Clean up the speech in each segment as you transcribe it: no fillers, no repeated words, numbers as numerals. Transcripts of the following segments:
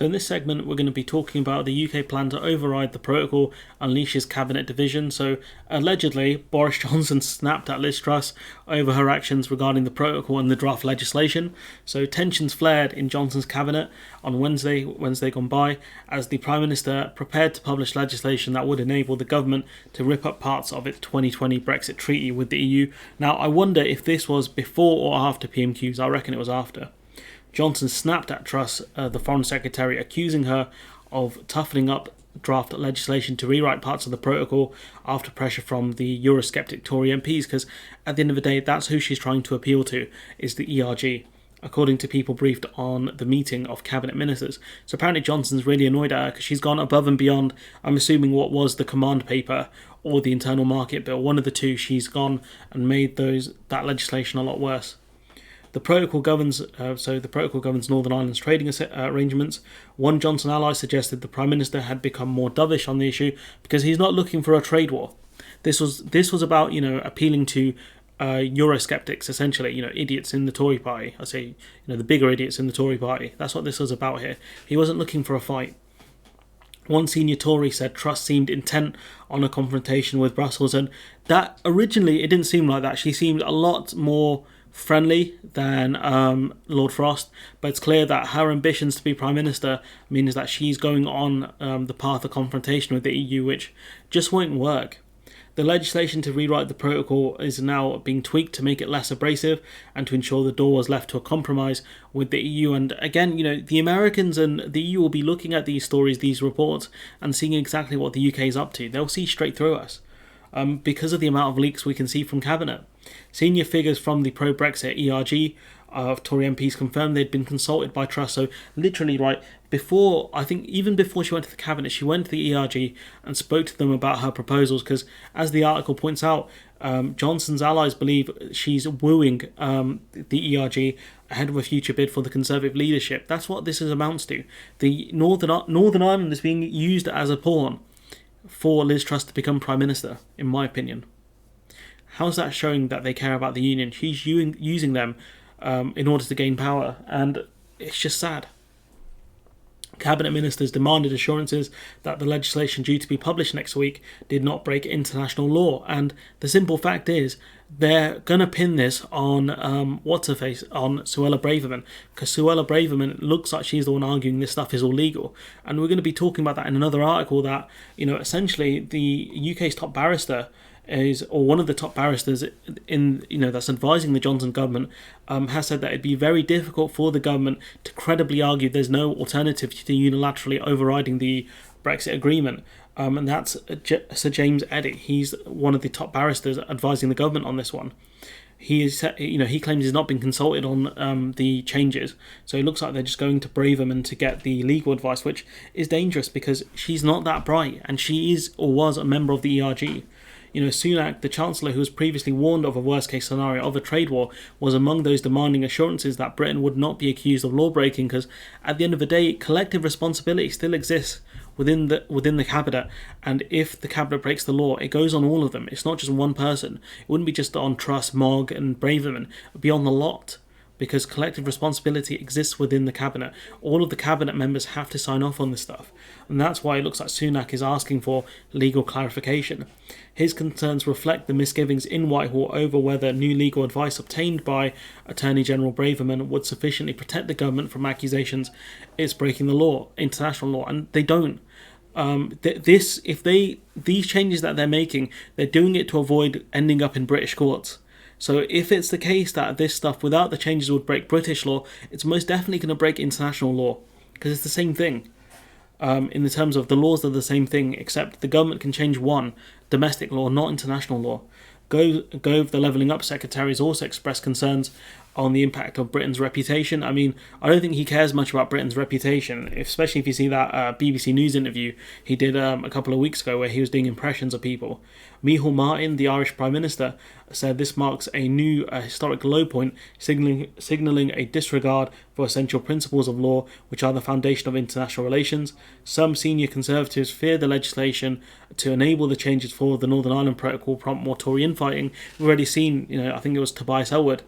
In this segment, we're going to be talking about the UK plan to override the protocol, unleashes cabinet division. So, allegedly, Boris Johnson snapped at Liz Truss over her actions regarding the protocol and the draft legislation. So, tensions flared in Johnson's cabinet on Wednesday gone by, as the Prime Minister prepared to publish legislation that would enable the government to rip up parts of its 2020 Brexit treaty with the EU. Now, I wonder if this was before or after PMQs. I reckon it was after. Johnson snapped at Truss, the Foreign Secretary, accusing her of toughening up draft legislation to rewrite parts of the protocol after pressure from the Eurosceptic Tory MPs, because at the end of the day, that's who she's trying to appeal to, is the ERG, according to people briefed on the meeting of cabinet ministers. So apparently Johnson's really annoyed at her because she's gone above and beyond, I'm assuming, what was the command paper or the internal market bill. One of the two, she's gone and made that legislation a lot worse. The protocol governs Northern Ireland's trading arrangements. One Johnson ally suggested the Prime Minister had become more dovish on the issue because he's not looking for a trade war. This was about appealing to Eurosceptics, essentially, idiots in the Tory party. I say the bigger idiots in the Tory party. That's what this was about here. He wasn't looking for a fight. One senior Tory said Truss seemed intent on a confrontation with Brussels, and that originally it didn't seem like that. She seemed a lot more friendly than Lord Frost, but it's clear that her ambitions to be Prime Minister means that she's going on the path of confrontation with the EU, which just won't work. The legislation to rewrite the protocol is now being tweaked to make it less abrasive and to ensure the door was left to a compromise with the EU. And again, the Americans and the EU will be looking at these stories, these reports, and seeing exactly what the UK is up to. They'll see straight through us because of the amount of leaks we can see from Cabinet. Senior figures from the pro-Brexit ERG of Tory MPs confirmed they'd been consulted by Truss. So literally, even before she went to the Cabinet, she went to the ERG and spoke to them about her proposals, because as the article points out, Johnson's allies believe she's wooing the ERG ahead of a future bid for the Conservative leadership. That's what this amounts to. The Northern Ireland is being used as a pawn for Liz Truss to become Prime Minister, in my opinion. How's that showing that they care about the union? She's using them in order to gain power, and it's just sad. Cabinet ministers demanded assurances that the legislation due to be published next week did not break international law, and the simple fact is they're going to pin this on on Suella Braverman, because Suella Braverman looks like she's the one arguing this stuff is all legal, and we're going to be talking about that in another article, that essentially the UK's top barrister or one of the top barristers that's advising the Johnson government, has said that it'd be very difficult for the government to credibly argue there's no alternative to unilaterally overriding the Brexit agreement. And that's Sir James Eddy. He's one of the top barristers advising the government on this one. He claims he's not been consulted on the changes, so it looks like they're just going to Braverman to get the legal advice, which is dangerous because she's not that bright, and she is or was a member of the ERG. Sunak, the Chancellor, who was previously warned of a worst-case scenario of a trade war, was among those demanding assurances that Britain would not be accused of law-breaking, because at the end of the day, collective responsibility still exists within the Cabinet, and if the Cabinet breaks the law, it goes on all of them. It's not just one person. It wouldn't be just on Truss, Mogg and Braverman. It would be on the lot, because collective responsibility exists within the Cabinet. All of the Cabinet members have to sign off on this stuff, and that's why it looks like Sunak is asking for legal clarification. His concerns reflect the misgivings in Whitehall over whether new legal advice obtained by Attorney General Braverman would sufficiently protect the government from accusations it's breaking the law, international law, and they don't. These changes that they're making, they're doing it to avoid ending up in British courts. So if it's the case that this stuff without the changes would break British law, it's most definitely going to break international law, because it's the same thing. In the terms of the laws are the same thing, except the government can change one, domestic law, not international law. Gove, the Levelling Up Secretary, has also expressed concerns on the impact of Britain's reputation. I mean, I don't think he cares much about Britain's reputation, especially if you see that BBC News interview he did a couple of weeks ago where he was doing impressions of people. Micheál Martin, the Irish Prime Minister, said this marks a new historic low point, signalling a disregard for essential principles of law, which are the foundation of international relations. Some senior Conservatives fear the legislation to enable the changes for the Northern Ireland Protocol prompt more Tory infighting. We've already seen, I think it was Tobias Ellwood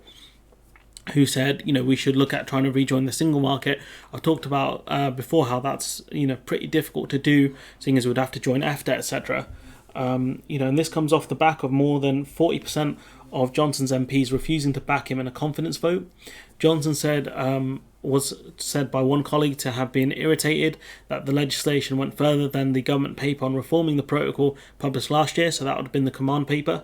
who said, we should look at trying to rejoin the single market. I've talked about before how that's, pretty difficult to do, seeing as we'd have to join EFTA, etc. And this comes off the back of more than 40% of Johnson's MPs refusing to back him in a confidence vote. Johnson was said by one colleague to have been irritated that the legislation went further than the government paper on reforming the protocol published last year, so that would have been the command paper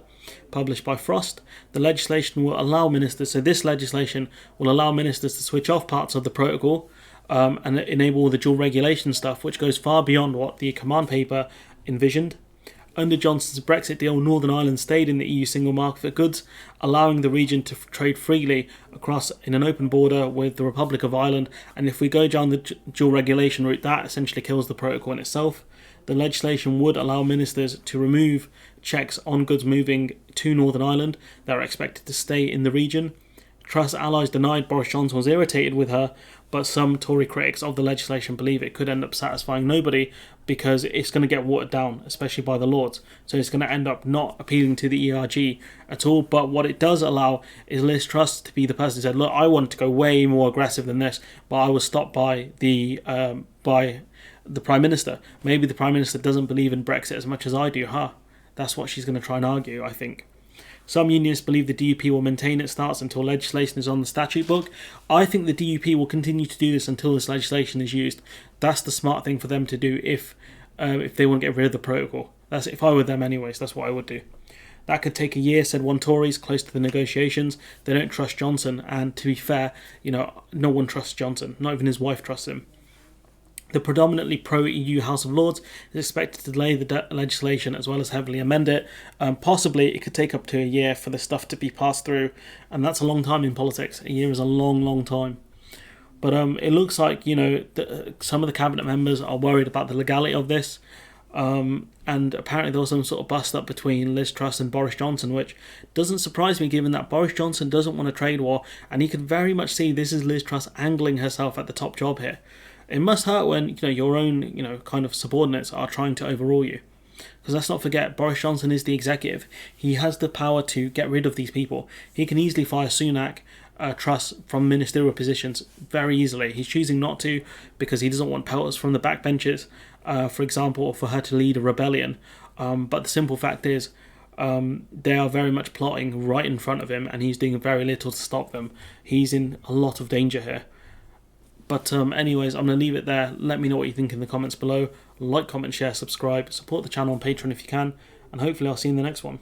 published by Frost. The legislation will allow ministers, so this legislation will allow ministers to switch off parts of the protocol and enable the dual regulation stuff, which goes far beyond what the command paper envisioned. Under Johnson's Brexit deal, Northern Ireland stayed in the EU single market for goods, allowing the region to trade freely across in an open border with the Republic of Ireland. And if we go down the dual regulation route, that essentially kills the protocol in itself. The legislation would allow ministers to remove checks on goods moving to Northern Ireland that are expected to stay in the region. Truss allies denied Boris Johnson was irritated with her, but some Tory critics of the legislation believe it could end up satisfying nobody because it's going to get watered down, especially by the Lords. So it's going to end up not appealing to the ERG at all. But what it does allow is Liz Truss to be the person who said, look, I wanted to go way more aggressive than this, but I was stopped by the Prime Minister. Maybe the Prime Minister doesn't believe in Brexit as much as I do, That's what she's going to try and argue, I think. Some unionists believe the DUP will maintain its stance until legislation is on the statute book. I think the DUP will continue to do this until this legislation is used. That's the smart thing for them to do if they want to get rid of the protocol. That's if I were them anyways, that's what I would do. That could take a year, said one Tories close to the negotiations. They don't trust Johnson, and to be fair, no one trusts Johnson. Not even his wife trusts him. The predominantly pro-EU House of Lords is expected to delay the legislation as well as heavily amend it. Possibly it could take up to a year for this stuff to be passed through, and that's a long time in politics. A year is a long, long time. But it looks like, some of the cabinet members are worried about the legality of this. And apparently there was some sort of bust-up between Liz Truss and Boris Johnson, which doesn't surprise me given that Boris Johnson doesn't want a trade war, and he could very much see this is Liz Truss angling herself at the top job here. It must hurt when your own kind of subordinates are trying to overrule you, because let's not forget Boris Johnson is the executive. He has the power to get rid of these people. He can easily fire Sunak, Truss from ministerial positions very easily. He's choosing not to because he doesn't want pelters from the backbenches, for example, or for her to lead a rebellion. But the simple fact is, they are very much plotting right in front of him, and he's doing very little to stop them. He's in a lot of danger here. But anyways, I'm going to leave it there. Let me know what you think in the comments below. Like, comment, share, subscribe. Support the channel on Patreon if you can. And hopefully I'll see you in the next one.